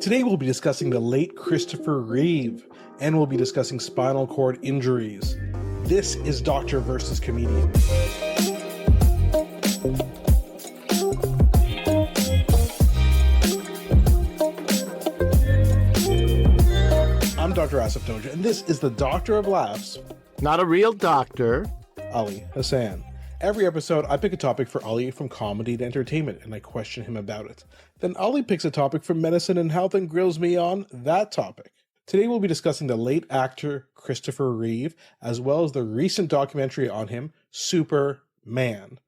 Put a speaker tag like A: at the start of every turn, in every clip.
A: Today we'll be discussing the late Christopher Reeve, and we'll be discussing spinal cord injuries. This is Doctor versus Comedian. I'm Dr. Asif Doja, and this is the Doctor of Laughs.
B: Not a real doctor.
A: Ali Hassan. Every episode, I pick a topic for Ali from comedy to entertainment, and I question him about it. Then Ali picks a topic from medicine and health and grills me on that topic. Today we'll be discussing the late actor Christopher Reeve, as well as the recent documentary on him, Superman.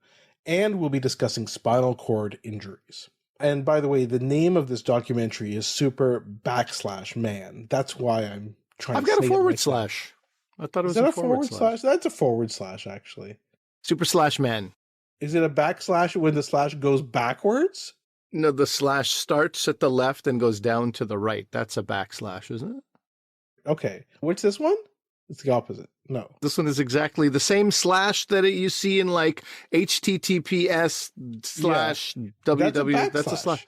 A: And we'll be discussing spinal cord injuries. And by the way, the name of this documentary is Super_Man. That's why I'm trying
B: I've
A: to say
B: got a forward
A: like
B: slash. I thought it was
A: Is that
B: a forward slash.
A: That's a forward slash, actually.
B: Super/man.
A: Is it a backslash when the slash goes backwards?
B: No, the slash starts at the left and goes down to the right. That's a backslash, isn't it?
A: Okay. What's this one? It's the opposite. No.
B: This one is exactly the same slash that you see in like HTTPS slash www. That's a slash.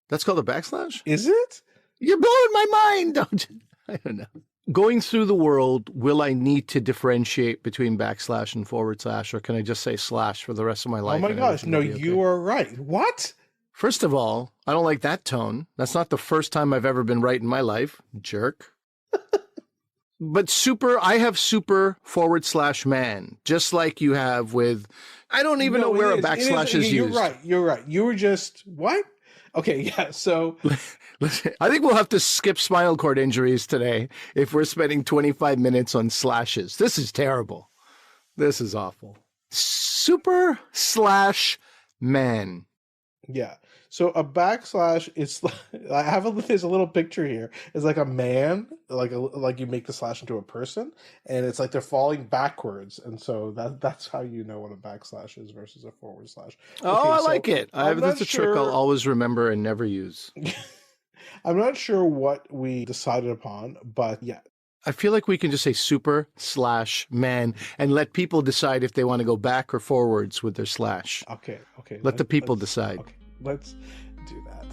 B: That's called a backslash?
A: Is it?
B: You're blowing my mind, don't you? I don't know. Going through the world, will I need to differentiate between backslash and forward slash, or can I just say slash for the rest of my life?
A: Oh my gosh. No, you are right. What?
B: First of all, I don't like that tone. That's not the first time I've ever been right in my life. Jerk. But I have super/man, just like you have with, I don't even know where a backslash is used.
A: You're right. You were just, what? Okay, yeah, so.
B: I think we'll have to skip spinal cord injuries today if we're spending 25 minutes on slashes. This is terrible. This is awful. Super/man.
A: Yeah. So a backslash is, there's a little picture here. It's like a man, like you make the slash into a person, and it's like they're falling backwards. And so that's how you know what a backslash is versus a forward slash.
B: Oh, I like it. That's a trick I'll always remember and never use.
A: I'm not sure what we decided upon, but yeah.
B: I feel like we can just say super/man and let people decide if they want to go back or forwards with their slash.
A: Okay.
B: Let the people decide.
A: Okay, let's do that.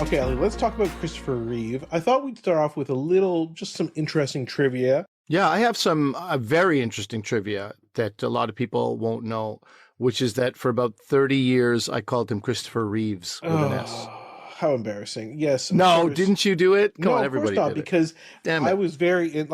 A: Okay, Ali, let's talk about Christopher Reeve. I thought we'd start off with just some interesting trivia.
B: Yeah, I have some very interesting trivia that a lot of people won't know, which is that for about 30 years, I called him Christopher Reeves with an S.
A: How embarrassing. Yes.
B: No, didn't you do it? Come on,
A: of
B: everybody
A: course not,
B: did
A: because
B: Damn it.
A: I was very,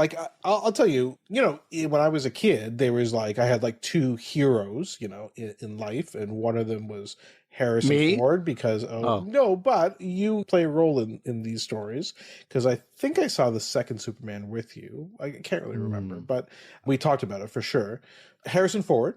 A: I'll tell you, when I was a kid, there was I had two heroes, in life, and one of them was Harrison Ford, because no, but you play a role in these stories, because I think I saw the second Superman with you. I can't really remember, but we talked about it for sure. Harrison Ford,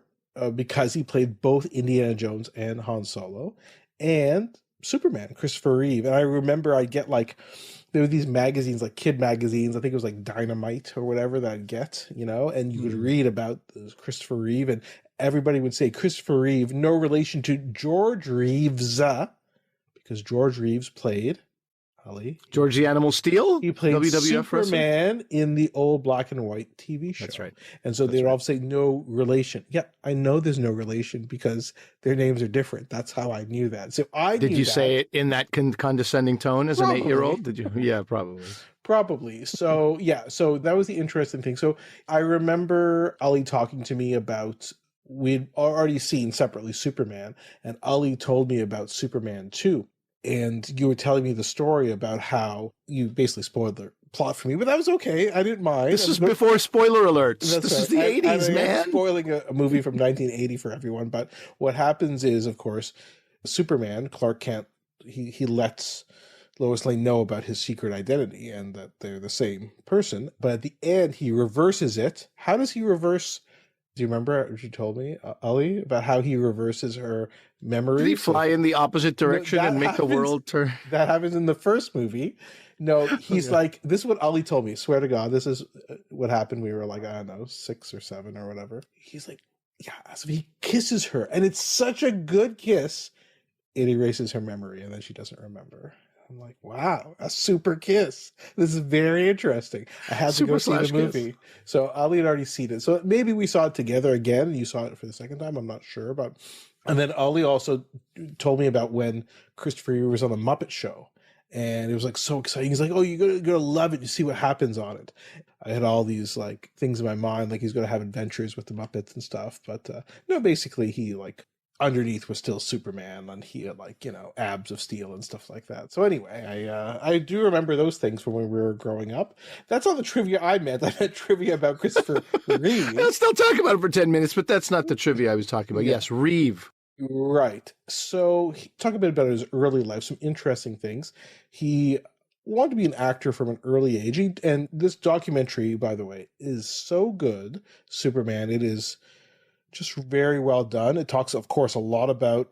A: because he played both Indiana Jones and Han Solo, and Superman, Christopher Reeve. And I remember I'd get there were these magazines, kid magazines, I think it was Dynamite or whatever that I'd get, and you would read about Christopher Reeve, and everybody would say Christopher Reeve, no relation to George Reeves, because George Reeves played, Ali,
B: George the Animal Steel?
A: He played
B: WWF
A: Superman wrestler? In the old black and white TV show.
B: That's right.
A: And so they would all say no relation. Yeah, I know there's no relation because their names are different. That's how I knew that. So
B: Did you say it in that condescending tone as an 8-year-old? Did you? Yeah, probably.
A: Probably. So, yeah, so that was the interesting thing. So I remember Ali talking to me about, we'd already seen separately Superman, and Ali told me about Superman 2. And you were telling me the story about how you basically spoiled the plot for me, but that was okay. I didn't mind.
B: This is before spoiler alerts. This is the 80s, man.
A: I'm spoiling a movie from 1980 for everyone. But what happens is, of course, Superman, Clark Kent, he lets Lois Lane know about his secret identity and that they're the same person. But at the end, he reverses it. How does he reverse? Do you remember what you told me, Ali, about how he reverses her memory?
B: Did he fly in the opposite direction and make the world turn?
A: That happens in the first movie. No, he's this is what Ali told me. Swear to God, this is what happened. We were I don't know, 6 or 7 or whatever. He's yeah. So he kisses her, and it's such a good kiss. It erases her memory, and then she doesn't remember. I'm like, wow, a super kiss. This is very interesting. I had to go see the movie. So Ali had already seen it. So maybe we saw it together again and you saw it for the second time. I'm not sure. And then Ali also told me about when Christopher Reeve was on the Muppet Show. And it was like so exciting. He's like, oh, you're gonna love it. You see what happens on it. I had all these like things in my mind, like he's gonna have adventures with the Muppets and stuff. But no, basically he like underneath was still Superman, and he had like, you know, abs of steel and stuff like that. So anyway, I do remember those things from when we were growing up. That's all the trivia I meant. I meant trivia about Christopher Reeve.
B: I'll still talk about it for 10 minutes, but that's not the trivia I was talking about. Yeah. Yes, Reeve.
A: Right. So talk a bit about his early life, some interesting things. He wanted to be an actor from an early age. And this documentary, by the way, is so good, Superman. It is just very well done. It talks, of course, a lot about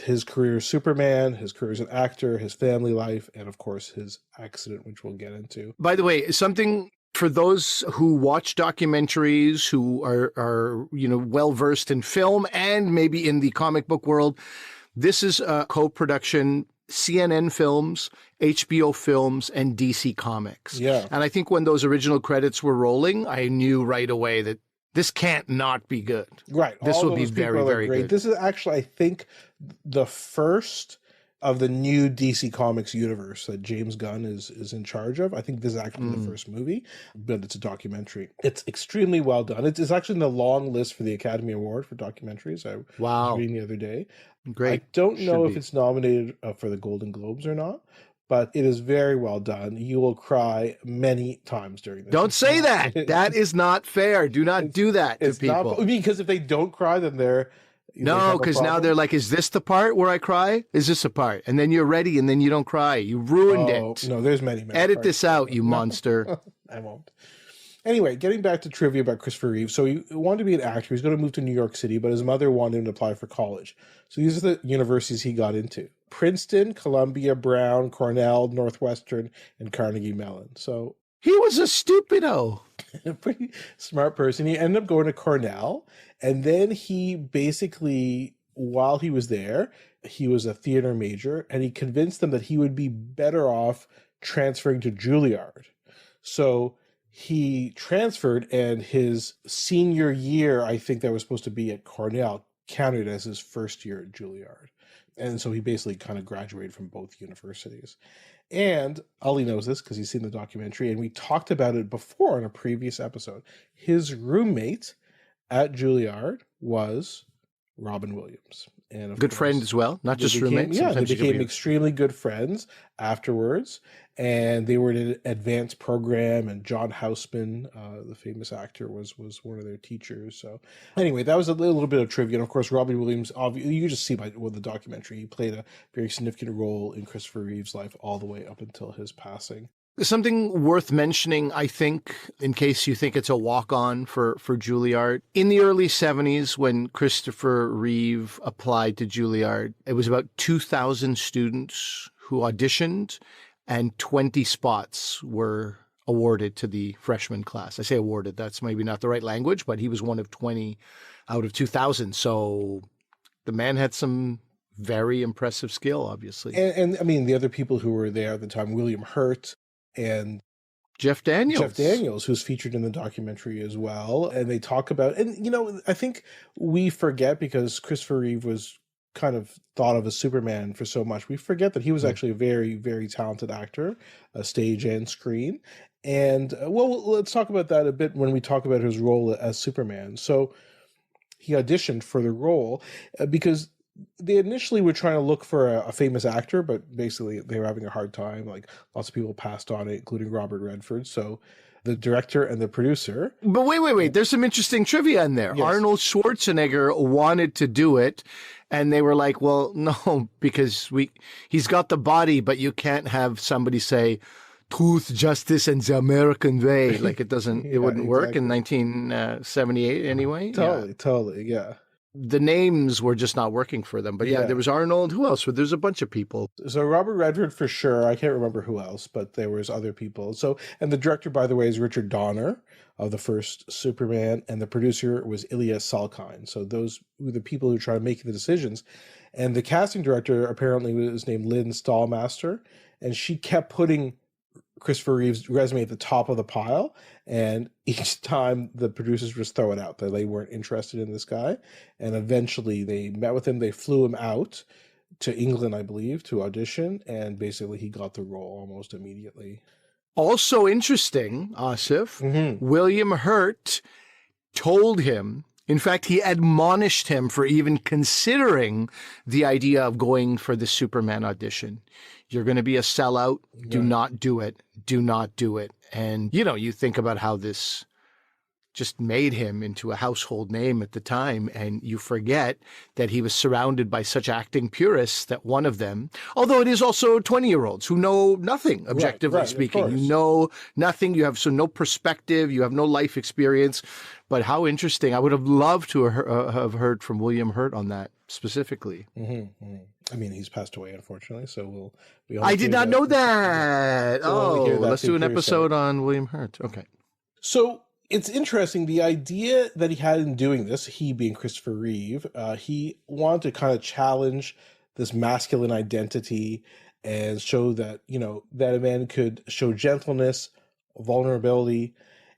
A: his career as Superman, his career as an actor, his family life, and of course, his accident, which we'll get into.
B: By the way, something for those who watch documentaries, who are you know, well-versed in film and maybe in the comic book world, this is a co-production, CNN Films, HBO Films, and DC Comics.
A: Yeah.
B: And I think when those original credits were rolling, I knew right away that this can't not be good.
A: Right.
B: This will be very, very good.
A: This is actually, I think, the first of the new DC Comics universe that James Gunn is in charge of. I think this is actually the first movie, but it's a documentary. It's extremely well done. It's actually in the long list for the Academy Award for documentaries. I was reading the other day.
B: Great.
A: I don't know if it's nominated for the Golden Globes or not, but it is very well done. You will cry many times during this.
B: Don't say that. That is not fair. Do not do that to people.
A: I mean, because if they don't cry, then they're...
B: No, because now they're like, is this the part where I cry? Is this a part? And then you're ready, and then you don't cry. You ruined it.
A: No, there's many
B: Edit
A: parts.
B: this out, you monster.
A: I won't. Anyway, getting back to trivia about Christopher Reeve. So he wanted to be an actor. He's going to move to New York City, but his mother wanted him to apply for college. So these are the universities he got into: Princeton, Columbia, Brown, Cornell, Northwestern, and Carnegie Mellon. So
B: he was a stupido.
A: A pretty smart person. He ended up going to Cornell, and then he basically, while he was there, he was a theater major, and he convinced them that he would be better off transferring to Julliard. So he transferred, and his senior year, I think that was supposed to be at Cornell, counted as his first year at Julliard. And so he basically kind of graduated from both universities. And Ali knows this because he's seen the documentary, and we talked about it before in a previous episode. His roommate at Julliard was Robin Williams. And
B: good friend as well, not just roommates.
A: Yeah, they became extremely good friends afterwards, and they were in an advanced program, and John Houseman, the famous actor, was one of their teachers. So anyway, that was a little bit of trivia. And of course, Robin Williams, obviously, you just see by the documentary, he played a very significant role in Christopher Reeve's life all the way up until his passing.
B: Something worth mentioning, I think, in case you think it's a walk-on for Julliard. In the early 70s, when Christopher Reeve applied to Julliard, it was about 2,000 students who auditioned, and 20 spots were awarded to the freshman class. I say awarded, that's maybe not the right language, but he was one of 20 out of 2,000. So the man had some very impressive skill, obviously.
A: And I mean, the other people who were there at the time, William Hurt, and
B: Jeff Daniels,
A: who's featured in the documentary as well. And they talk about, and you know, I think we forget, because Christopher Reeve was kind of thought of as Superman for so much, we forget that he was actually a very, very talented actor, stage and screen. And well, let's talk about that a bit when we talk about his role as Superman. So he auditioned for the role because they initially were trying to look for a famous actor, but basically they were having a hard time. Like, lots of people passed on it, including Robert Redford. So the director and the producer.
B: But wait. There's some interesting trivia in there. Yes. Arnold Schwarzenegger wanted to do it, and they were like, well, no, because he's got the body, but you can't have somebody say truth, justice, and the American way. Like, it wouldn't work in 1978 anyway.
A: Totally, yeah.
B: The names were just not working for them. But yeah, there was Arnold. Who else? There's a bunch of people.
A: So Robert Redford for sure. I can't remember who else, but there was other people. So, and the director, by the way, is Richard Donner of the first Superman, and the producer was Ilya Salkind. So those were the people who try to make the decisions. And the casting director apparently was named Lynn Stallmaster, and she kept putting Christopher Reeve's resume at the top of the pile, and each time the producers just throw it out. They weren't interested in this guy, and eventually they met with him. They flew him out to England, I believe, to audition, and basically he got the role almost immediately.
B: Also interesting, Asif, William Hurt told him, in fact, he admonished him for even considering the idea of going for the Superman audition. You're going to be a sellout. Do not do it. Do not do it. And, you know, you think about how this just made him into a household name at the time, and you forget that he was surrounded by such acting purists that one of them, although it is also 20-year-olds who know nothing, objectively speaking. You know nothing. You have no perspective. You have no life experience. But how interesting. I would have loved to have heard from William Hurt on that specifically.
A: I mean, he's passed away, unfortunately, so
B: I did not know that. Let's do an episode on William Hurt. Okay.
A: So it's interesting, the idea that he had in doing this, he being Christopher Reeve, he wanted to kind of challenge this masculine identity and show that, you know, that a man could show gentleness, vulnerability,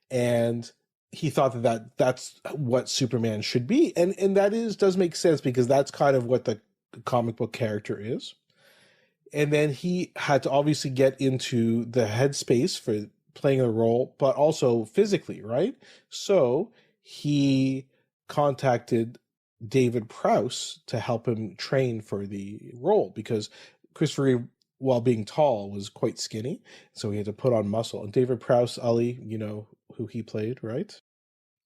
A: and he thought that that's what Superman should be. And that does make sense, because that's kind of what the comic book character is. And then he had to obviously get into the headspace for playing the role, but also physically, right? So he contacted David Prowse to help him train for the role, because Christopher Reeve, while being tall, was quite skinny, so he had to put on muscle. And David Prowse, Ali, you know who he played, right?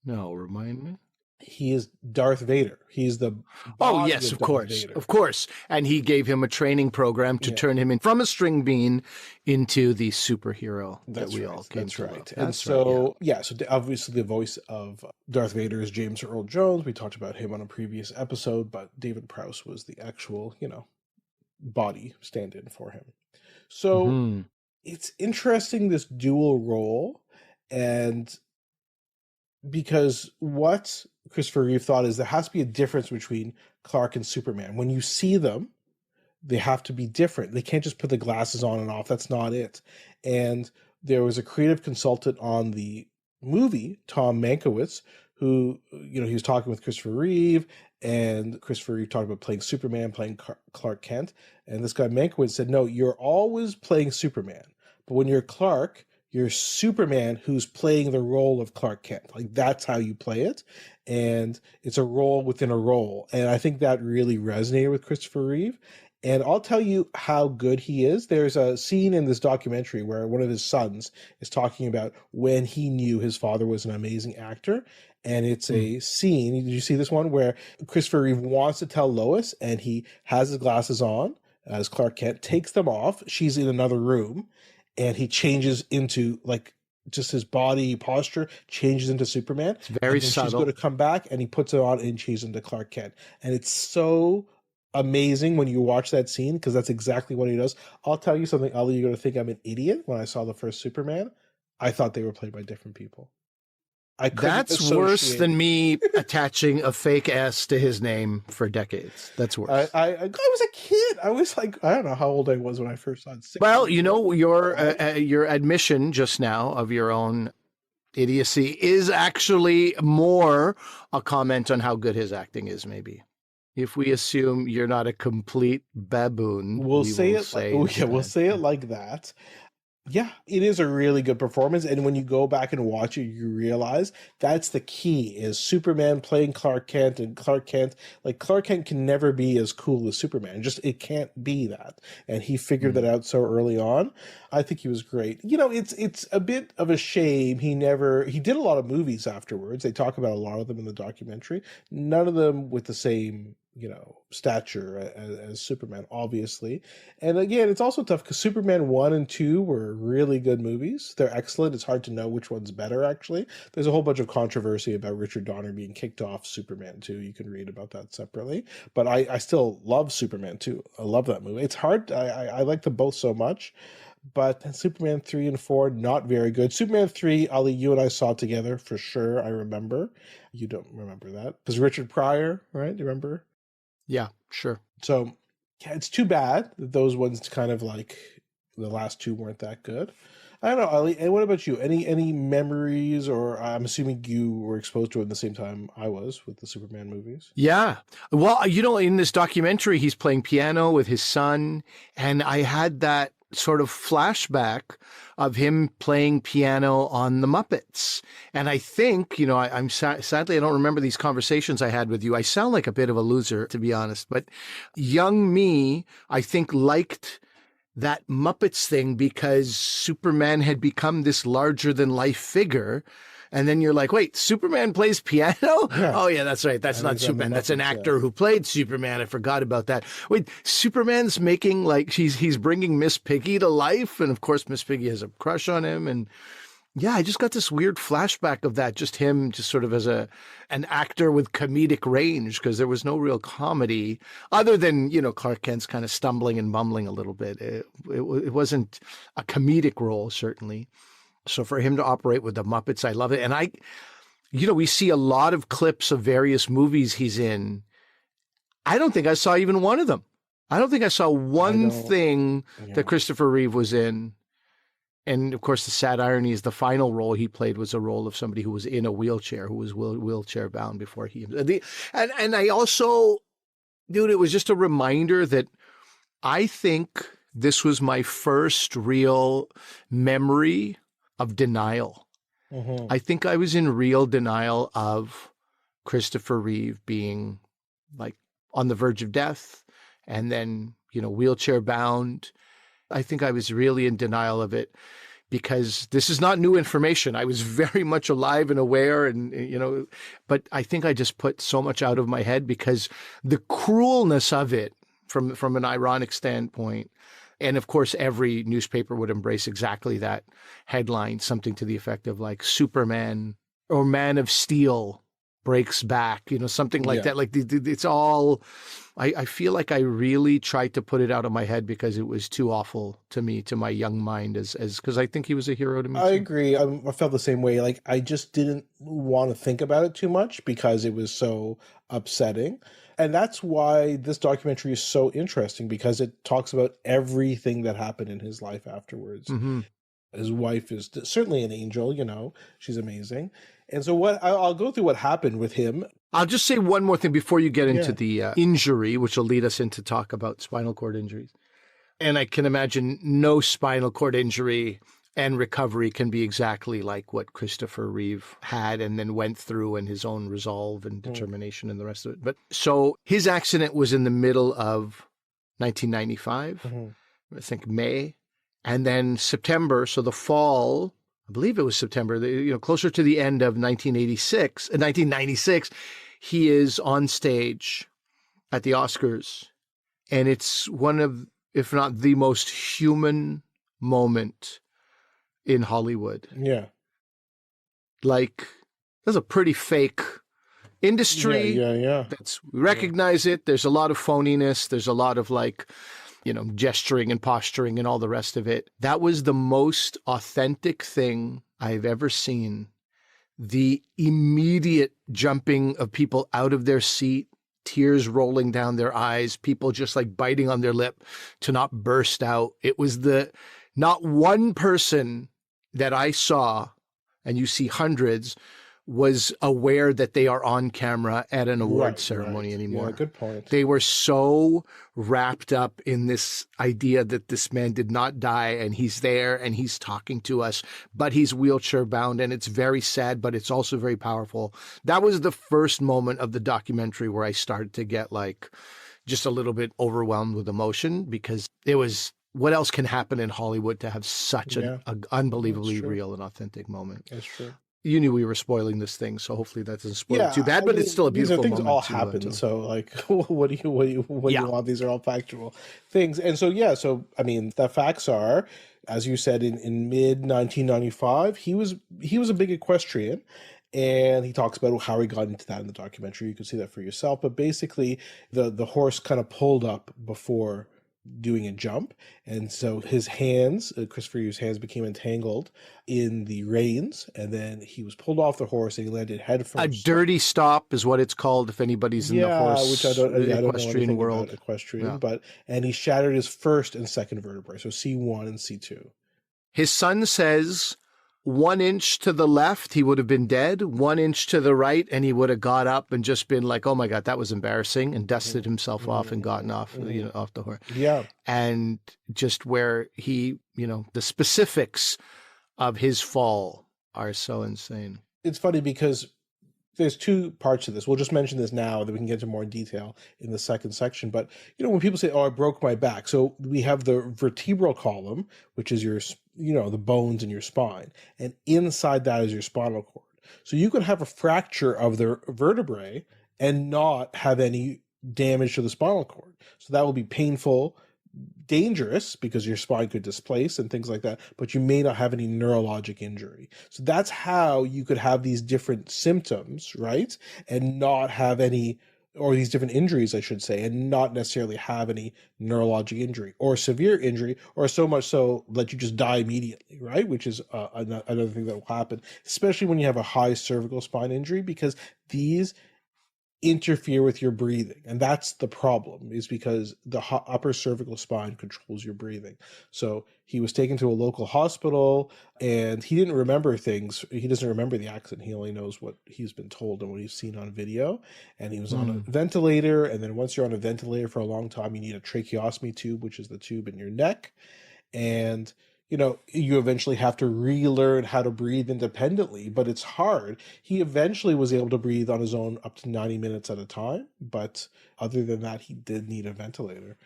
B: No, remind me.
A: He is Darth Vader. He's the
B: Oh, yes, of course. Of course. And he gave him a training program to turn him in from a string bean into the superhero that we all came to love.
A: And so, so obviously the voice of Darth Vader is James Earl Jones. We talked about him on a previous episode, but David Prowse was the actual, you know, body stand-in for him. So it's interesting, this dual role, and because what Christopher Reeve thought is there has to be a difference between Clark and Superman. When you see them, they have to be different. They can't just put the glasses on and off. That's not it. And there was a creative consultant on the movie, Tom Mankiewicz, who, you know, he was talking with Christopher Reeve, and Christopher Reeve talked about playing Superman, playing Clark Kent. And this guy Mankiewicz said, no, you're always playing Superman. But when you're Clark, you're Superman who's playing the role of Clark Kent. Like, that's how you play it. And it's a role within a role. And I think that really resonated with Christopher Reeve. And I'll tell you how good he is. There's a scene in this documentary where one of his sons is talking about when he knew his father was an amazing actor. And it's a scene, did you see this one, where Christopher Reeve wants to tell Lois, and he has his glasses on as Clark Kent, takes them off. She's in another room, and he changes into, like, just his body posture changes into Superman.
B: It's very subtle.
A: She's going to come back, and he puts it on and changes into Clark Kent. And it's so amazing when you watch that scene, because that's exactly what he does. I'll tell you something, Ali, you're going to think I'm an idiot. When I saw the first Superman, I thought they were played by different people.
B: That's worse than me attaching a fake S to his name for decades. That's worse.
A: I was a kid. I was like, I don't know how old I was when I first saw it.
B: Well, you know, your admission just now of your own idiocy is actually more a comment on how good his acting is, maybe. If we assume you're not a complete baboon,
A: we'll say it like that. Yeah, it is a really good performance. And when you go back and watch it, you realize that's the key, is Superman playing Clark Kent, and Clark Kent can never be as cool as Superman. Just, it can't be that. And he figured that out so early on. I think he was great. You know, it's a bit of a shame he did a lot of movies afterwards. They talk about a lot of them in the documentary. None of them with the same, you know, stature as Superman, obviously. And again, it's also tough because Superman 1 and 2 were really good movies. They're excellent. It's hard to know which one's better, actually. There's a whole bunch of controversy about Richard Donner being kicked off Superman 2. You can read about that separately. But I still love Superman 2. I love that movie. It's hard. I like them both so much. But Superman 3 and 4, not very good. Superman 3, Ali, you and I saw together for sure. I remember. You don't remember that. Because Richard Pryor, right? Do you remember?
B: Yeah, sure.
A: So, yeah, it's too bad that those ones kind of like the last two weren't that good. I don't know, Ali. And what about you? Any memories, or I'm assuming you were exposed to it at the same time I was with the Superman movies?
B: Yeah. Well, in this documentary, he's playing piano with his son. And I had that sort of flashback of him playing piano on the Muppets. And I think, I'm sadly, I don't remember these conversations I had with you. I sound like a bit of a loser, to be honest. But young me, I think, liked that Muppets thing because Superman had become this larger than life figure. And then you're like, wait, Superman plays piano? Yeah. Oh, yeah, that's right. That's not Superman. That's an actor who played Superman. I forgot about that. Wait, Superman's making he's bringing Miss Piggy to life. And of course, Miss Piggy has a crush on him. And yeah, I just got this weird flashback of that, just him just sort of as an actor with comedic range, because there was no real comedy other than, Clark Kent's kind of stumbling and mumbling a little bit. It wasn't a comedic role, certainly. So for him to operate with the Muppets, I love it. And we see a lot of clips of various movies he's in. I don't think I saw even one of them. I don't think I saw one thing that Christopher Reeve was in. And of course, the sad irony is the final role he played was a role of somebody who was in a wheelchair, who was wheelchair bound before he. And I also, dude, it was just a reminder that I think this was my first real memory of denial. Mm-hmm. I think I was in real denial of Christopher Reeve being like on the verge of death and then, wheelchair bound. I think I was really in denial of it because this is not new information. I was very much alive and aware and, but I think I just put so much out of my head because the cruelness of it from an ironic standpoint. And of course, every newspaper would embrace exactly that headline, something to the effect of like Superman or Man of Steel breaks back, something like that. Like it's all, I feel like I really tried to put it out of my head because it was too awful to me, to my young mind, as because I think he was a hero to me.
A: I agree. I felt the same way. Like I just didn't want to think about it too much because it was so upsetting. And that's why this documentary is so interesting, because it talks about everything that happened in his life afterwards. Mm-hmm. His wife is certainly an angel, she's amazing. And so I'll go through what happened with him.
B: I'll just say one more thing before you get into the injury, which will lead us into talk about spinal cord injuries. And I can imagine no spinal cord injury and recovery can be exactly like what Christopher Reeve had and then went through, and his own resolve and determination and the rest of it. But so his accident was in the middle of 1995, I think May, and then September. So the fall, I believe it was September, closer to the end of 1996, he is on stage at the Oscars. And it's one of, if not the most human moment in Hollywood. Yeah. Like, there's a pretty fake industry. Yeah. We recognize it. There's a lot of phoniness. There's a lot of gesturing and posturing and all the rest of it. That was the most authentic thing I've ever seen. The immediate jumping of people out of their seat, tears rolling down their eyes, people just like biting on their lip to not burst out. It was not one person that I saw, and you see hundreds, was aware that they are on camera at an award ceremony anymore.
A: Yeah, good point.
B: They were so wrapped up in this idea that this man did not die and he's there and he's talking to us, but he's wheelchair bound, and it's very sad, but it's also very powerful. That was the first moment of the documentary where I started to get just a little bit overwhelmed with emotion, because it was, what else can happen in Hollywood to have such an unbelievably real and authentic moment?
A: That's true.
B: You knew we were spoiling this thing, so hopefully that doesn't spoil it too bad. But it's still a beautiful moment.
A: These things all happen. So, what do you want? These are all factual things. And so, the facts are, as you said, in mid 1995, he was a big equestrian. And he talks about how he got into that in the documentary. You can see that for yourself. But basically, the horse kind of pulled up before doing a jump. And so his hands, Christopher Reeve's hands, became entangled in the reins, and then he was pulled off the horse and he landed headfirst.
B: A dirty stop is what it's called if anybody's in the horse
A: which I don't know anything
B: world.
A: About equestrian, and he shattered his first and second vertebrae, so C1 and C2.
B: His son says 1 inch to the left, he would have been dead. 1 inch to the right, and he would have got up and just been like, oh my God, that was embarrassing, and dusted himself off and gotten off, off the horse.
A: Yeah.
B: And just where he, the specifics of his fall are so insane.
A: It's funny because there's two parts to this. We'll just mention this now, that we can get into more detail in the second section. But, when people say, oh, I broke my back. So we have the vertebral column, which is your, the bones in your spine. And inside that is your spinal cord. So you could have a fracture of the vertebrae and not have any damage to the spinal cord. So that will be painful, dangerous, because your spine could displace and things like that, but you may not have any neurologic injury. So that's how you could have these different symptoms, right? And not have any, or these different injuries, I should say, and not necessarily have any neurologic injury or severe injury, or so much so that you just die immediately, right? Which is another thing that will happen, especially when you have a high cervical spine injury, because these interfere with your breathing. And that's the problem, is because the upper cervical spine controls your breathing. So he was taken to a local hospital and he didn't remember things. He doesn't remember the accident. He only knows what he's been told and what he's seen on video. And he was on a ventilator. And then once you're on a ventilator for a long time, you need a tracheostomy tube, which is the tube in your neck. And you eventually have to relearn how to breathe independently, but it's hard. He eventually was able to breathe on his own up to 90 minutes at a time, but other than that, he did need a ventilator.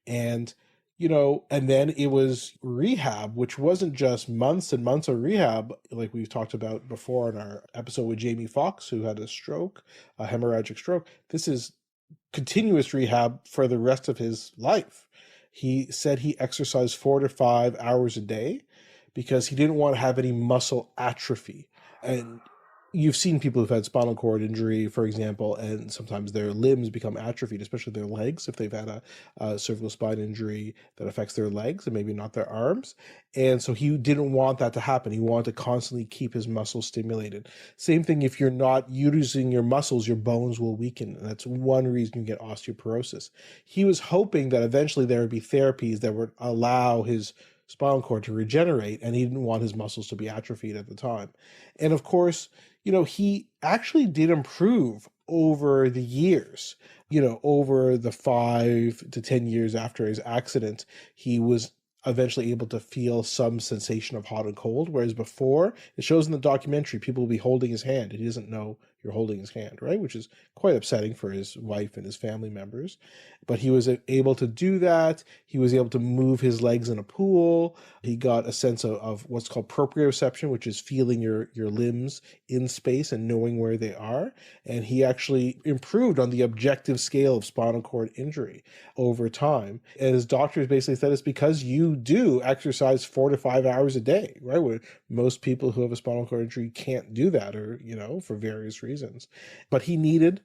A: And, and then it was rehab, which wasn't just months and months of rehab, like we've talked about before in our episode with Jamie Foxx, who had a stroke, a hemorrhagic stroke. This is continuous rehab for the rest of his life. He said he exercised 4 to 5 hours a day because he didn't want to have any muscle atrophy. And you've seen people who've had spinal cord injury, for example, and sometimes their limbs become atrophied, especially their legs, if they've had a cervical spine injury that affects their legs and maybe not their arms. And so he didn't want that to happen. He wanted to constantly keep his muscles stimulated. Same thing, if you're not using your muscles, your bones will weaken. And that's one reason you get osteoporosis. He was hoping that eventually there would be therapies that would allow his spinal cord to regenerate, and he didn't want his muscles to be atrophied at the time. And of course, he actually did improve over the years. Over the 5 to 10 years after his accident, he was eventually able to feel some sensation of hot and cold, whereas before, it shows in the documentary, people will be holding his hand, and he doesn't know you're holding his hand, right? Which is quite upsetting for his wife and his family members. But he was able to do that. He was able to move his legs in a pool. He got a sense of what's called proprioception, which is feeling your limbs in space and knowing where they are. And he actually improved on the objective scale of spinal cord injury over time. And his doctors basically said it's because you do exercise 4 to 5 hours a day, right? Where most people who have a spinal cord injury can't do that, or, for various reasons. But he needed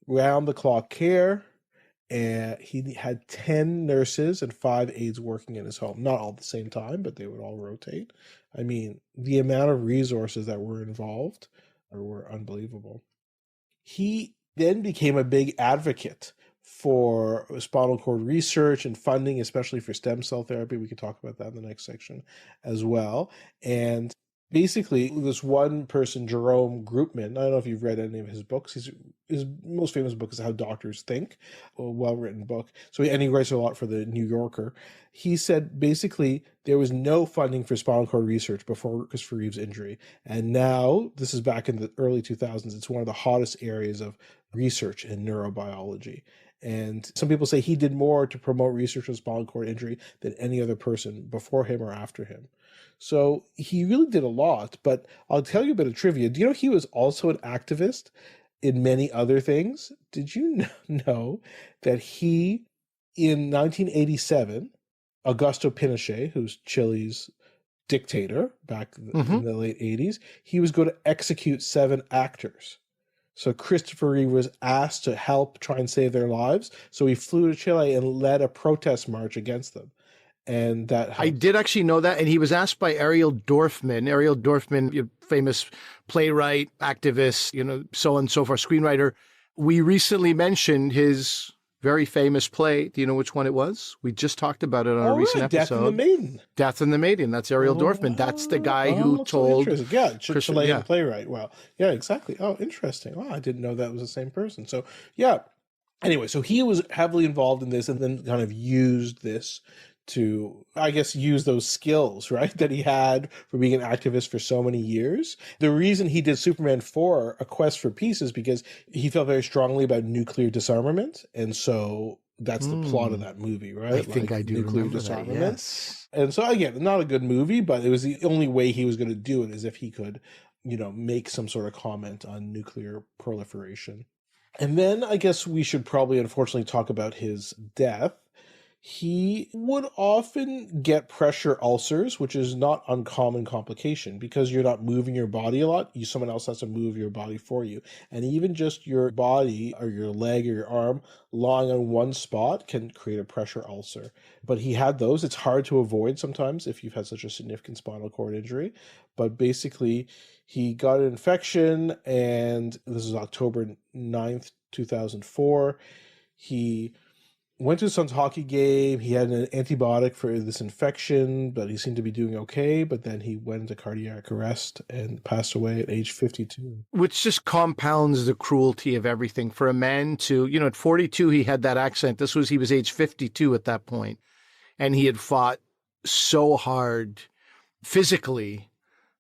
A: round-the-clock care, and he had 10 nurses and 5 aides working in his home. Not all at the same time, but they would all rotate. I mean, the amount of resources that were involved were unbelievable. He then became a big advocate for spinal cord research and funding, especially for stem cell therapy. We can talk about that in the next section as well. And basically, this one person, Jerome Groopman, I don't know if you've read any of his books. His most famous book is How Doctors Think, a well-written book. And he writes a lot for the New Yorker. He said basically there was no funding for spinal cord research before Christopher Reeve's injury. And now, this is back in the early 2000s, it's one of the hottest areas of research in neurobiology. And some people say he did more to promote research on spinal cord injury than any other person before him or after him. So he really did a lot, but I'll tell you a bit of trivia. Do you know he was also an activist in many other things? Did you know that he, in 1987, Augusto Pinochet, who's Chile's dictator back in the late 80s, he was going to execute 7 actors. So Christopher Reeve was asked to help try and save their lives. So he flew to Chile and led a protest march against them. And that helped.
B: I did actually know that. And he was asked by Ariel Dorfman. Ariel Dorfman, famous playwright, activist, so on and so forth, screenwriter. We recently mentioned his very famous play. Do you know which one it was? We just talked about it on a recent episode.
A: Death and the Maiden.
B: Death and the Maiden. That's Ariel Dorfman. That's the guy who told...
A: Yeah, Chilean playwright. Well, yeah, exactly. Oh, interesting. Wow, I didn't know that was the same person. So, yeah. Anyway, so he was heavily involved in this and then kind of used this to, I guess, use those skills, right, that he had for being an activist for so many years. The reason he did Superman 4, A Quest for Peace, is because he felt very strongly about nuclear disarmament. And so that's the plot of that movie, right?
B: I think I do nuclear disarmament.
A: That, yes. And so, again, not a good movie, but it was the only way he was going to do it, is if he could, make some sort of comment on nuclear proliferation. And then I guess we should probably, unfortunately, talk about his death. He would often get pressure ulcers, which is not uncommon complication because you're not moving your body a lot. Someone else has to move your body for you. And even just your body or your leg or your arm lying on one spot can create a pressure ulcer. But he had those. It's hard to avoid sometimes if you've had such a significant spinal cord injury. But basically, he got an infection, and this is October 9th, 2004. He went to his son's hockey game. He had an antibiotic for this infection, but he seemed to be doing okay. But then he went into cardiac arrest and passed away at age 52.
B: Which just compounds the cruelty of everything. For a man to, at 42, he had that accent. He was age 52 at that point. And he had fought so hard physically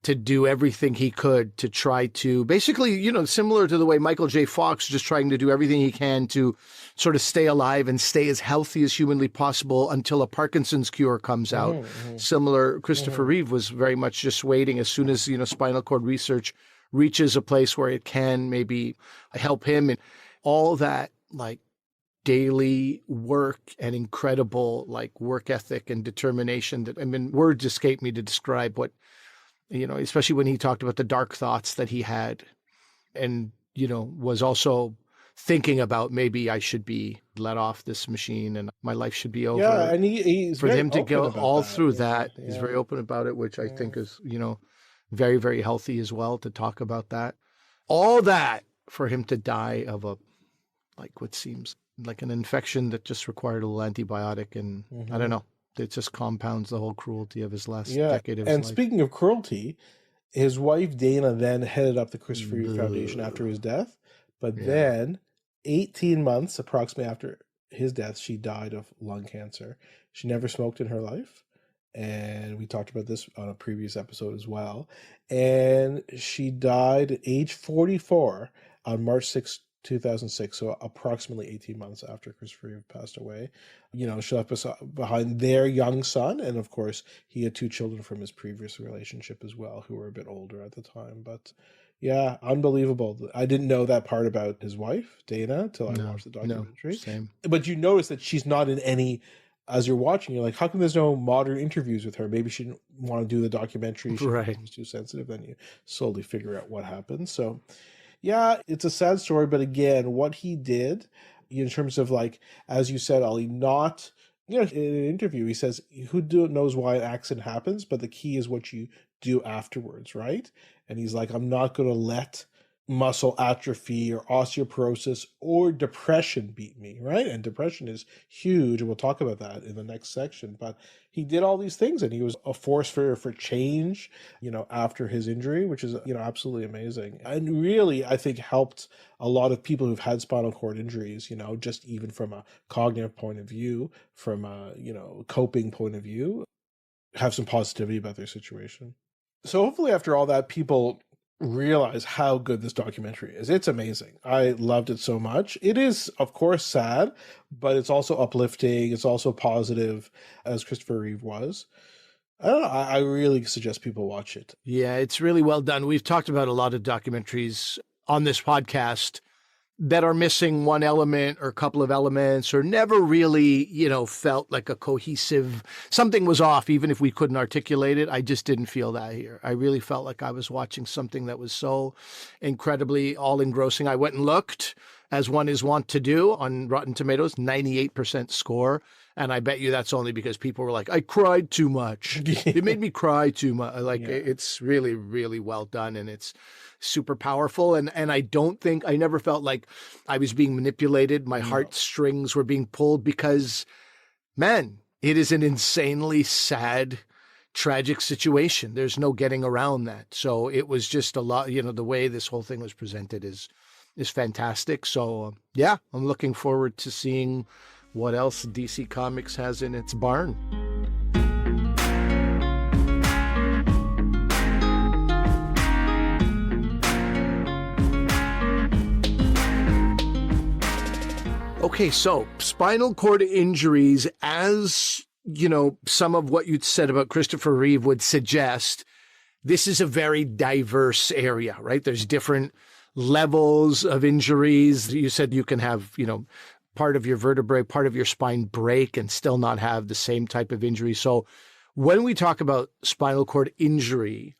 B: to do everything he could to try to basically, similar to the way Michael J. Fox just trying to do everything he can to sort of stay alive and stay as healthy as humanly possible until a Parkinson's cure comes out. Similar, Christopher Reeve was very much just waiting as soon as, spinal cord research reaches a place where it can maybe help him, and all that daily work and incredible work ethic and determination that, words escape me to describe what, especially when he talked about the dark thoughts that he had and, was also thinking about maybe I should be let off this machine and my life should be over.
A: Yeah, and he's
B: for him to go all
A: that.
B: through that. He's very open about it, which I think is, very, very healthy as well to talk about that. All that for him to die of what seems like an infection that just required a little antibiotic. And I don't know. It just compounds the whole cruelty of his last decade of his life.
A: And speaking of cruelty, his wife Dana then headed up the Christopher Reeve Foundation after his death. But then 18 months approximately after his death, she died of lung cancer. She never smoked in her life. And we talked about this on a previous episode as well. And she died at age 44 on March 6th, 2006, so approximately 18 months after Christopher Reeve passed away. She left behind their young son, and of course, he had 2 children from his previous relationship as well, who were a bit older at the time. But yeah, unbelievable. I didn't know that part about his wife, Dana, till I watched the documentary.
B: Same.
A: But you notice that she's not in any, as you're watching, you're like, how come there's no modern interviews with her? Maybe she didn't want to do the documentary. She was too sensitive. Then you slowly figure out what happened. So yeah, it's a sad story, but again, what he did in terms of as you said, Ollie, not, in an interview, he says, who knows why an accident happens, but the key is what you do afterwards, right? And he's like, I'm not going to let muscle atrophy or osteoporosis or depression beat me, right? And depression is huge, and we'll talk about that in the next section. But he did all these things, and he was a force for change, after his injury, which is, absolutely amazing. And really, I think helped a lot of people who've had spinal cord injuries, just even from a cognitive point of view, from a, coping point of view, have some positivity about their situation. So hopefully after all that, people realize how good this documentary is. It's amazing. I loved it so much. It is, of course, sad, but it's also uplifting. It's also positive, as Christopher Reeve was. I don't know. I really suggest people watch it.
B: Yeah, it's really well done. We've talked about a lot of documentaries on this podcast, that are missing one element or a couple of elements, or never really, felt like a cohesive, something was off, even if we couldn't articulate it. I just didn't feel that here. I really felt like I was watching something that was so incredibly all engrossing. I went and looked, as one is wont to do, on Rotten Tomatoes, 98% score. And I bet you that's only because people were like, I cried too much. It made me cry too much. It's really, really well done. And it's super powerful. And I never felt like I was being manipulated. My heartstrings were being pulled because, man, it is an insanely sad, tragic situation. There's no getting around that. So it was just a lot, the way this whole thing was presented is fantastic. So I'm looking forward to seeing what else DC Comics has in its barn. Okay, so spinal cord injuries, as some of what you'd said about Christopher Reeve would suggest, this is a very diverse area, right? There's different levels of injuries. You said you can have, part of your vertebrae, part of your spine break and still not have the same type of injury. So when we talk about spinal cord injury,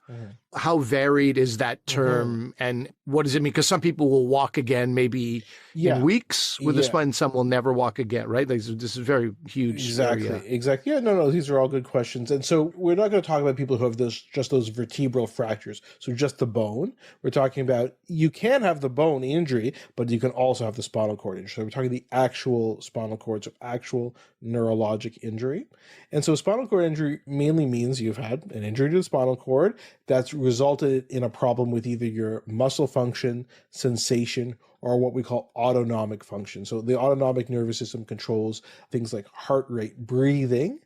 B: how varied is that term and what does it mean? Because some people will walk again maybe in weeks with the spine, some will never walk again, right? This is very huge.
A: Exactly. Yeah, no, these are all good questions. And so we're not going to talk about people who have just those vertebral fractures, so just the bone. We're talking about you can have the bone injury, but you can also have the spinal cord injury. So we're talking the actual spinal cord, so actual neurologic injury. And so spinal cord injury mainly means you've had an injury to the spinal cord that's resulted in a problem with either your muscle function, sensation, or what we call autonomic function. So the autonomic nervous system controls things like heart rate, breathing,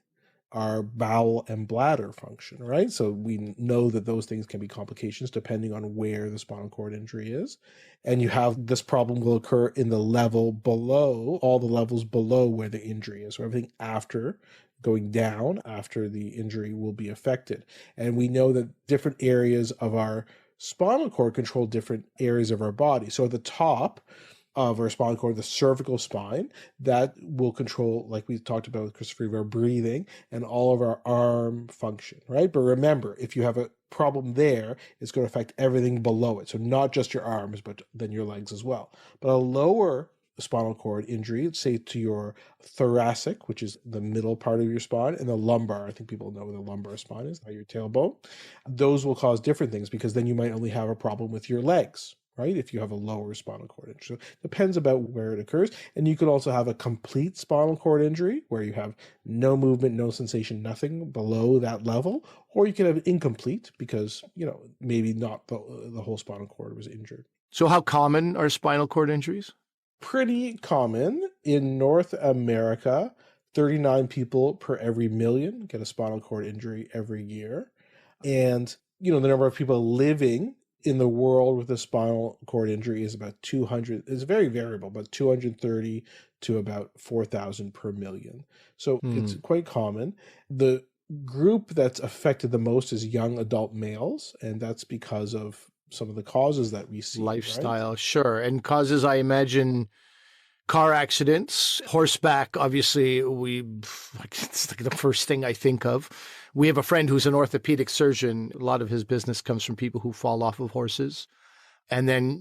A: our bowel and bladder function, right? So we know that those things can be complications depending on where the spinal cord injury is. And you have this problem will occur in the level below, all the levels below where the injury is. So everything after going down after the injury will be affected. And we know that different areas of our spinal cord control different areas of our body. So at the top of our spinal cord, the cervical spine, that will control, like we talked about with Christopher Reeve, our breathing and all of our arm function, right? But remember, if you have a problem there, it's going to affect everything below it. So not just your arms, but then your legs as well. But a lower spinal cord injury, say to your thoracic, which is the middle part of your spine, and the lumbar, I think people know what the lumbar spine is, not your tailbone. Those will cause different things because then you might only have a problem with your legs, right? If you have a lower spinal cord injury. So it depends about where it occurs. And you could also have a complete spinal cord injury where you have no movement, no sensation, nothing below that level. Or you can have incomplete because, maybe not the whole spinal cord was injured.
B: So how common are spinal cord injuries?
A: Pretty common. In North America, 39 people per every million get a spinal cord injury every year. And, the number of people living in the world with a spinal cord injury is about 200. It's very variable, but 230 to about 4,000 per million. So it's quite common. The group that's affected the most is young adult males, and that's because of some of the causes that we see.
B: Lifestyle,
A: right?
B: Sure. And causes, I imagine, car accidents, horseback, obviously, it's like the first thing I think of. We have a friend who's an orthopedic surgeon. A lot of his business comes from people who fall off of horses. And then,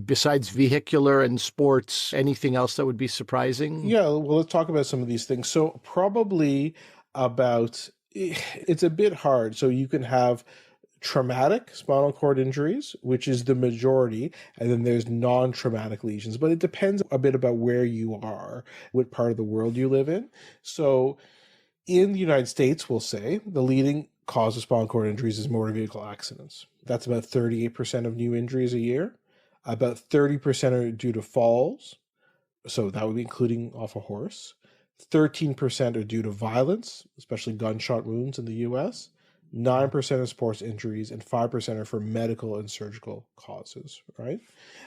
B: besides vehicular and sports, anything else that would be surprising?
A: Yeah, well, let's talk about some of these things. So probably it's a bit hard. So you can have traumatic spinal cord injuries, which is the majority, and then there's non-traumatic lesions. But it depends a bit about where you are, what part of the world you live in. So in the United States, we'll say, the leading cause of spinal cord injuries is motor vehicle accidents. That's about 38% of new injuries a year. About 30% are due to falls. So that would be including off a horse. 13% are due to violence, especially gunshot wounds in the US. 9% of sports injuries, and 5% are for medical and surgical causes, right?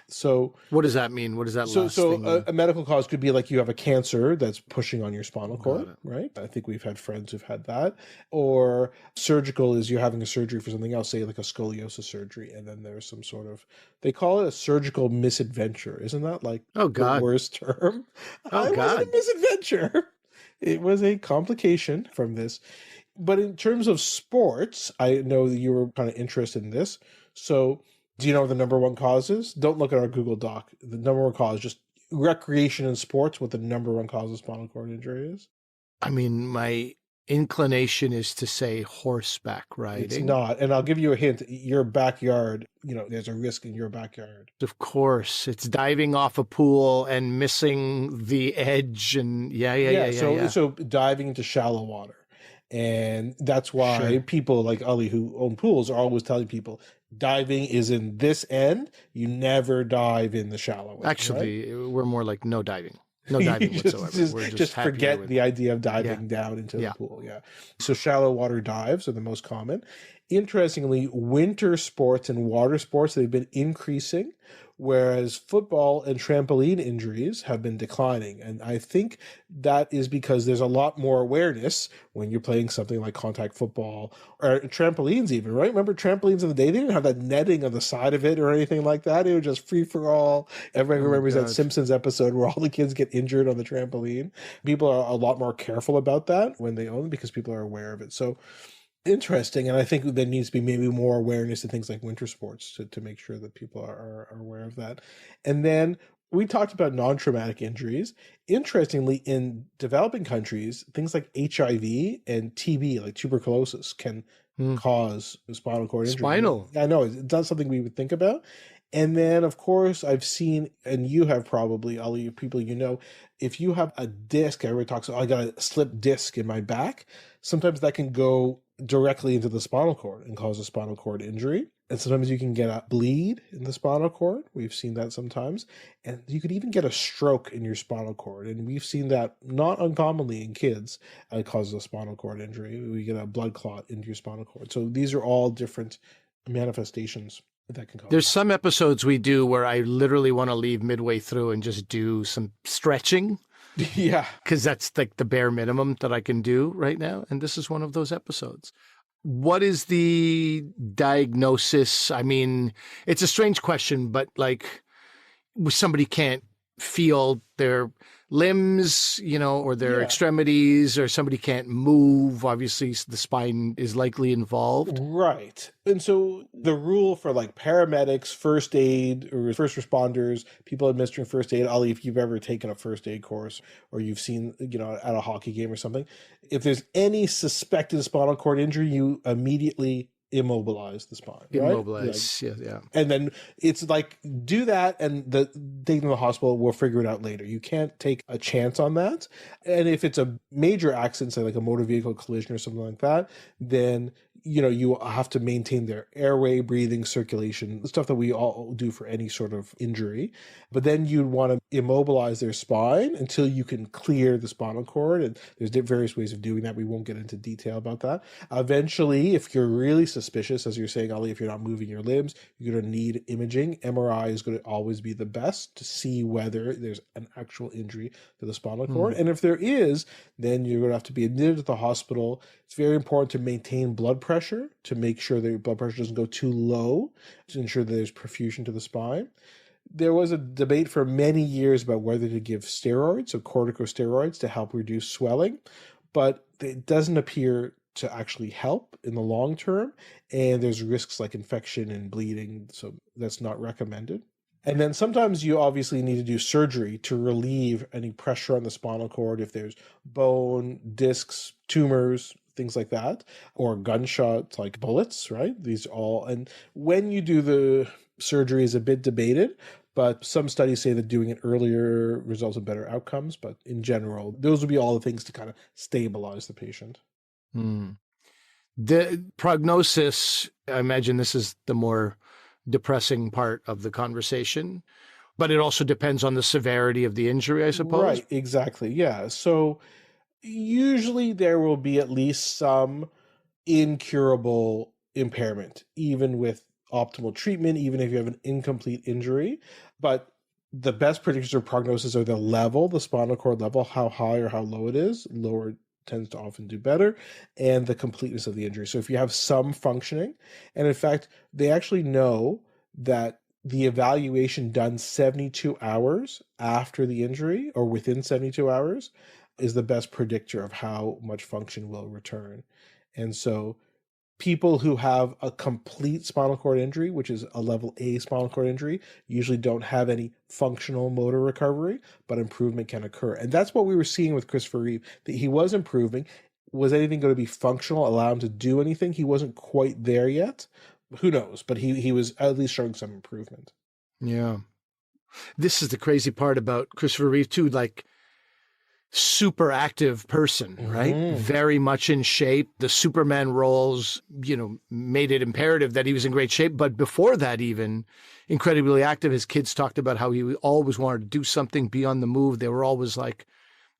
A: So
B: what does that mean? What does that last thing mean?
A: A medical cause could be like you have a cancer that's pushing on your spinal cord, right? I think we've had friends who've had that. Or surgical is you're having a surgery for something else, say like a scoliosis surgery, and then there's some sort of, they call it a surgical misadventure. Isn't that like the worst term? It wasn't a misadventure. It was a complication from this. But in terms of sports, I know that you were kind of interested in this. So do you know what the number one cause is? Don't look at our Google Doc. The number one cause, just recreation in sports, what the number one cause of spinal cord injury is?
B: I mean, my inclination is to say horseback riding.
A: It's not. And I'll give you a hint. Your backyard, there's a risk in your backyard.
B: Of course. It's diving off a pool and missing the edge. And
A: So diving into shallow water. And that's why people like Ali who own pools are always telling people diving is in this end. You never dive in the shallow end.
B: Actually, we're more like no diving. No diving whatsoever. We're
A: just forget the idea of diving down into the pool. Yeah. So shallow water dives are the most common. Interestingly, winter sports and water sports, they've been increasing, whereas football and trampoline injuries have been declining. And I think that is because there's a lot more awareness when you're playing something like contact football or trampolines even, right? Remember trampolines in the day? They didn't have that netting on the side of it or anything like that. It was just free for all. Everybody remembers that Simpsons episode where all the kids get injured on the trampoline. People are a lot more careful about that when they own them because people are aware of it. So interesting. And I think there needs to be maybe more awareness in things like winter sports to make sure that people are aware of that. And then we talked about non-traumatic injuries. Interestingly, in developing countries, things like HIV and TB, like tuberculosis, can cause spinal cord injury.
B: Spinal.
A: I know, it's not something we would think about. And then, of course, I've seen, and you have probably, all you people if you have a disc, everybody talks, I got a slipped disc in my back. Sometimes that can go directly into the spinal cord and cause a spinal cord injury. And sometimes you can get a bleed in the spinal cord. We've seen that sometimes. And you could even get a stroke in your spinal cord. And we've seen that not uncommonly in kids. It causes a spinal cord injury. We get a blood clot into your spinal cord. So these are all different manifestations that can cause.
B: There's some episodes we do where I literally want to leave midway through and just do some stretching.
A: Yeah.
B: Because that's like the bare minimum that I can do right now. And this is one of those episodes. What is the diagnosis? I mean, it's a strange question, but like somebody can't feel their limbs, or their extremities, or somebody can't move. Obviously, the spine is likely involved.
A: Right. And so the rule for like paramedics, first aid, or first responders, people administering first aid, Ali, if you've ever taken a first aid course or you've seen, at a hockey game or something, if there's any suspected spinal cord injury, you immediately immobilize the spine.
B: Immobilize, right? Yeah.
A: And then it's like, do that and take them to the hospital, we'll figure it out later. You can't take a chance on that. And if it's a major accident, say like a motor vehicle collision or something like that, then you have to maintain their airway, breathing, circulation, the stuff that we all do for any sort of injury. But then you'd want to immobilize their spine until you can clear the spinal cord. And there's various ways of doing that. We won't get into detail about that. Eventually, if you're really suspicious, as you're saying, Ali, if you're not moving your limbs, you're going to need imaging. MRI is going to always be the best to see whether there's an actual injury to the spinal cord. And if there is, then you're going to have to be admitted to the hospital. It's very important to maintain blood pressure to make sure that your blood pressure doesn't go too low, to ensure that there's perfusion to the spine. There was a debate for many years about whether to give steroids, so corticosteroids, to help reduce swelling, but it doesn't appear to actually help in the long term, and there's risks like infection and bleeding, so that's not recommended. And then sometimes you obviously need to do surgery to relieve any pressure on the spinal cord if there's bone, discs, tumors, things like that, or gunshots like bullets, right? These all, and when you do the surgery is a bit debated, but some studies say that doing it earlier results in better outcomes. But in general, those would be all the things to kind of stabilize the patient.
B: The prognosis, I imagine this is the more depressing part of the conversation, but it also depends on the severity of the injury, I suppose.
A: Right, exactly. Yeah. So usually there will be at least some incurable impairment, even with optimal treatment, even if you have an incomplete injury. But the best predictors of prognosis are the level, the spinal cord level, how high or how low it is. Lower tends to often do better, and the completeness of the injury. So if you have some functioning, and in fact, they actually know that the evaluation done 72 hours after the injury or within 72 hours is the best predictor of how much function will return. And so people who have a complete spinal cord injury, which is a level A spinal cord injury, usually don't have any functional motor recovery, but improvement can occur. And that's what we were seeing with Christopher Reeve, that he was improving. Was anything going to be functional, allow him to do anything? He wasn't quite there yet. Who knows? But he was at least showing some improvement.
B: Yeah. This is the crazy part about Christopher Reeve too, like super active person, right? Very much in shape. The Superman roles, made it imperative that he was in great shape. But before that, even incredibly active. His kids talked about how he always wanted to do something, be on the move. They were always like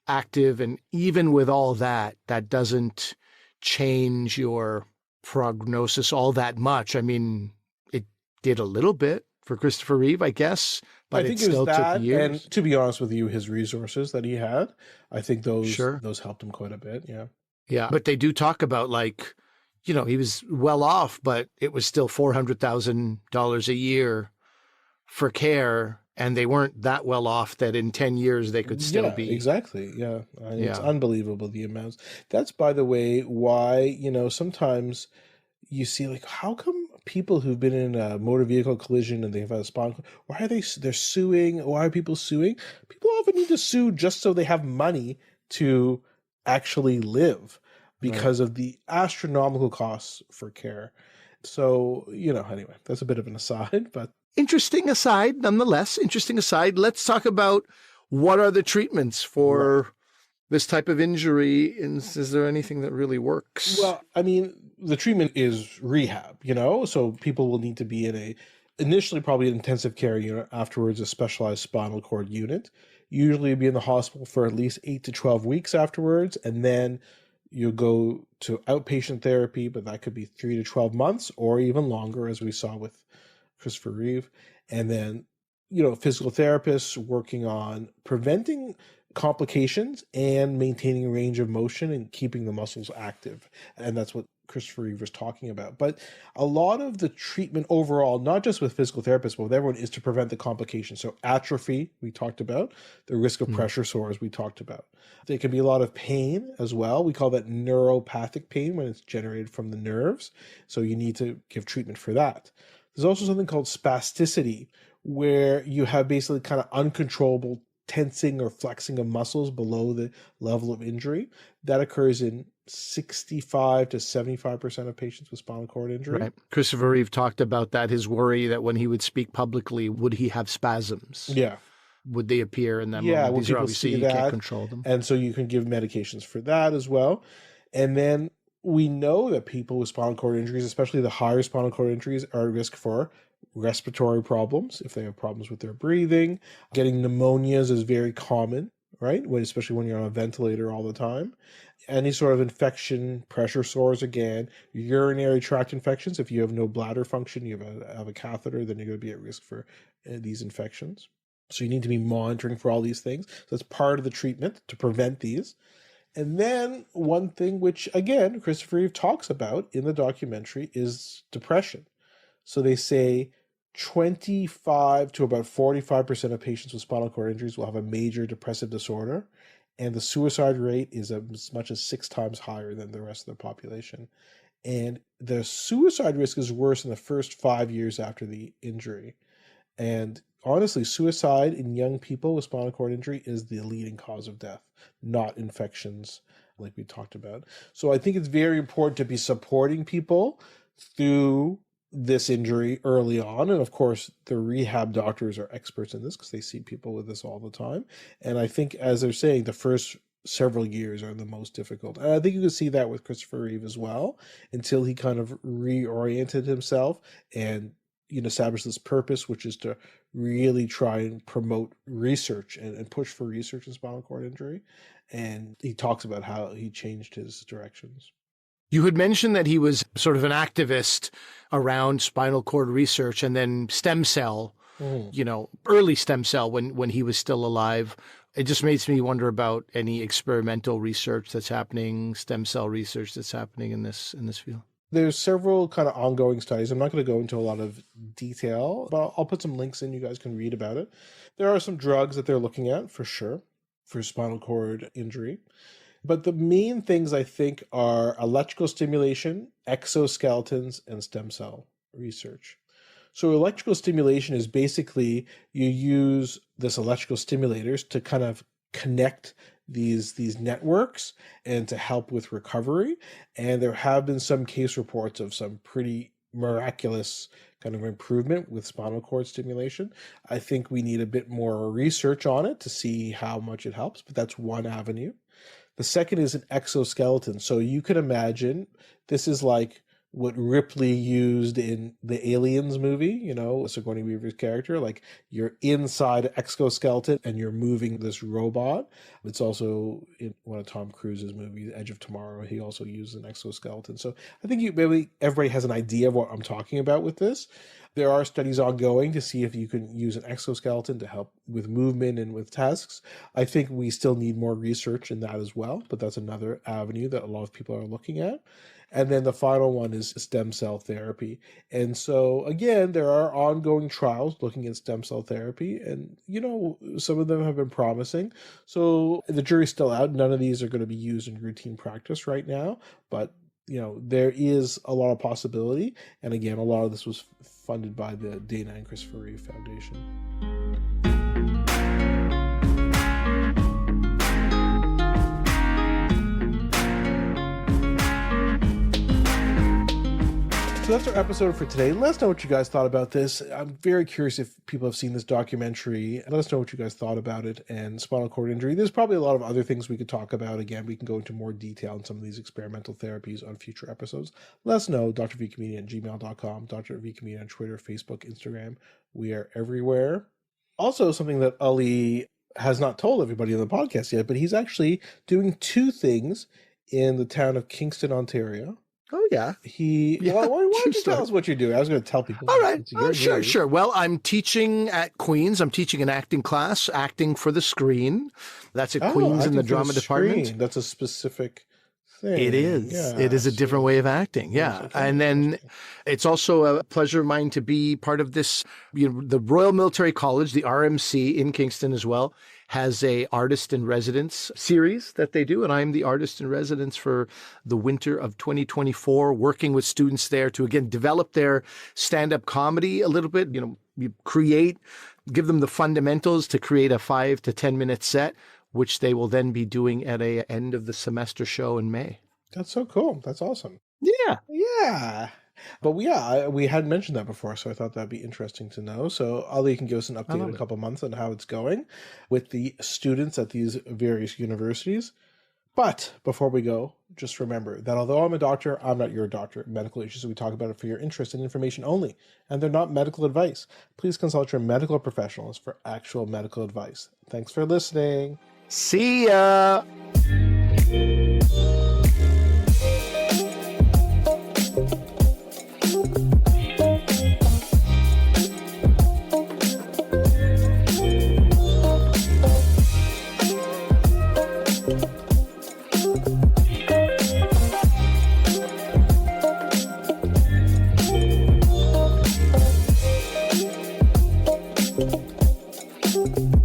B: active. And even with all that, that doesn't change your prognosis all that much. I mean, it did a little bit for Christopher Reeve, I guess, but
A: I think
B: it still
A: that,
B: took years.
A: and to be honest with you, his resources that he had, I think those helped him quite a bit. Yeah.
B: Yeah. But they do talk about like, he was well off, but it was still $400,000 a year for care. And they weren't that well off that in 10 years they could still be.
A: Exactly. Yeah. It's unbelievable, the amounts. That's, by the way, why, sometimes you see like, how come people who've been in a motor vehicle collision and they've had a spinal cord, why are they're suing? Why are people suing? People often need to sue just so they have money to actually live because of the astronomical costs for care. So, anyway, that's a bit of an aside, but.
B: Interesting aside, nonetheless, Let's talk about what are the treatments for this type of injury. Is there anything that really works?
A: Well, I mean, the treatment is rehab, so people will need to be initially probably an intensive care unit, afterwards a specialized spinal cord unit. Usually be in the hospital for at least 8 to 12 weeks afterwards, and then you go to outpatient therapy, but that could be 3 to 12 months or even longer, as we saw with Christopher Reeve. And then, physical therapists working on preventing complications and maintaining range of motion and keeping the muscles active. And that's what Christopher Reeve was talking about. But a lot of the treatment overall, not just with physical therapists, but with everyone, is to prevent the complications. So atrophy, we talked about, the risk of pressure sores, we talked about. There can be a lot of pain as well. We call that neuropathic pain when it's generated from the nerves. So you need to give treatment for that. There's also something called spasticity, where you have basically kind of uncontrollable tensing or flexing of muscles below the level of injury. That occurs in 65 to 75% of patients with spinal cord injury.
B: Right. Christopher Reeve talked about that, his worry that when he would speak publicly, would he have spasms?
A: Yeah.
B: Would they appear in that moment? These are obviously, you can't control them.
A: And so you can give medications for that as well. And then we know that people with spinal cord injuries, especially the higher spinal cord injuries, are at risk for respiratory problems if they have problems with their breathing. Getting pneumonias is very common, right? Especially when you're on a ventilator all the time. Any sort of infection, pressure sores again, urinary tract infections. If you have no bladder function, you have a catheter, then you're going to be at risk for these infections. So you need to be monitoring for all these things. So that's part of the treatment to prevent these. And then one thing which, again, Christopher Reeve talks about in the documentary is depression. So they say 25 to about 45% of patients with spinal cord injuries will have a major depressive disorder, and the suicide rate is as much as 6 times higher than the rest of the population. And the suicide risk is worse in the first 5 years after the injury. And honestly, suicide in young people with spinal cord injury is the leading cause of death, not infections like we talked about. So I think it's very important to be supporting people through this injury early on. And of course, the rehab doctors are experts in this because they see people with this all the time. And I think, as they're saying, the first several years are the most difficult. And I think you can see that with Christopher Reeve as well, until he kind of reoriented himself and establish this purpose, which is to really try and promote research and push for research in spinal cord injury. And he talks about how he changed his directions.
B: You had mentioned that he was sort of an activist around spinal cord research and then stem cell, early stem cell when he was still alive. It just makes me wonder about any experimental research that's happening, stem cell research that's happening in this field.
A: There's several kind of ongoing studies. I'm not going to go into a lot of detail, but I'll put some links in. You guys can read about it. There are some drugs that they're looking at for sure for spinal cord injury. But the main things I think are electrical stimulation, exoskeletons, and stem cell research. So electrical stimulation is basically you use this electrical stimulators to kind of connect these networks and to help with recovery. And there have been some case reports of some pretty miraculous kind of improvement with spinal cord stimulation. I think we need a bit more research on it to see how much it helps, but that's one avenue. The second is an exoskeleton. So you could imagine this is like what Ripley used in the Aliens movie, Sigourney Weaver's character, like you're inside an exoskeleton and you're moving this robot. It's also in one of Tom Cruise's movies, Edge of Tomorrow. He also used an exoskeleton. So I think everybody has an idea of what I'm talking about with this. There are studies ongoing to see if you can use an exoskeleton to help with movement and with tasks. I think we still need more research in that as well, but that's another avenue that a lot of people are looking at. And then the final one is stem cell therapy. And so, again, there are ongoing trials looking at stem cell therapy. And, some of them have been promising. So the jury's still out. None of these are going to be used in routine practice right now. But, there is a lot of possibility. And again, a lot of this was funded by the Dana and Christopher Reeve Foundation. So that's our episode for today. Let us know what you guys thought about this. I'm very curious if people have seen this documentary. Let us know what you guys thought about it and spinal cord injury. There's probably a lot of other things we could talk about. Again, we can go into more detail on some of these experimental therapies on future episodes. Let us know, drvcomedian@gmail.com, drvcomedian on Twitter, Facebook, Instagram. We are everywhere. Also, something that Ali has not told everybody on the podcast yet, but he's actually doing 2 things in the town of Kingston, Ontario.
B: Oh, yeah.
A: Why don't you tell us what you're doing? I was going to tell people.
B: All right. Sure. Well, I'm teaching at Queen's. I'm teaching an acting class, acting for the screen. That's at Queen's in the drama department.
A: That's a specific thing.
B: It is. Yeah, it is a different way of acting. Yeah. And then it's also a pleasure of mine to be part of this, the Royal Military College, the RMC in Kingston as well, has a artist in residence series that they do. And I'm the artist in residence for the winter of 2024, working with students there to, again, develop their stand-up comedy a little bit, give them the fundamentals to create a 5 to 10 minute set, which they will then be doing at a end of the semester show in May.
A: That's so cool. That's awesome.
B: Yeah.
A: But we hadn't mentioned that before, so I thought that'd be interesting to know. So Ali can give us an update in a couple months on how it's going with the students at these various universities. But before we go, just remember that although I'm a doctor, I'm not your doctor. Medical issues, we talk about it for your interest and information only, and they're not medical advice. Please consult your medical professionals for actual medical advice. Thanks for listening.
B: See ya!
C: Thank you.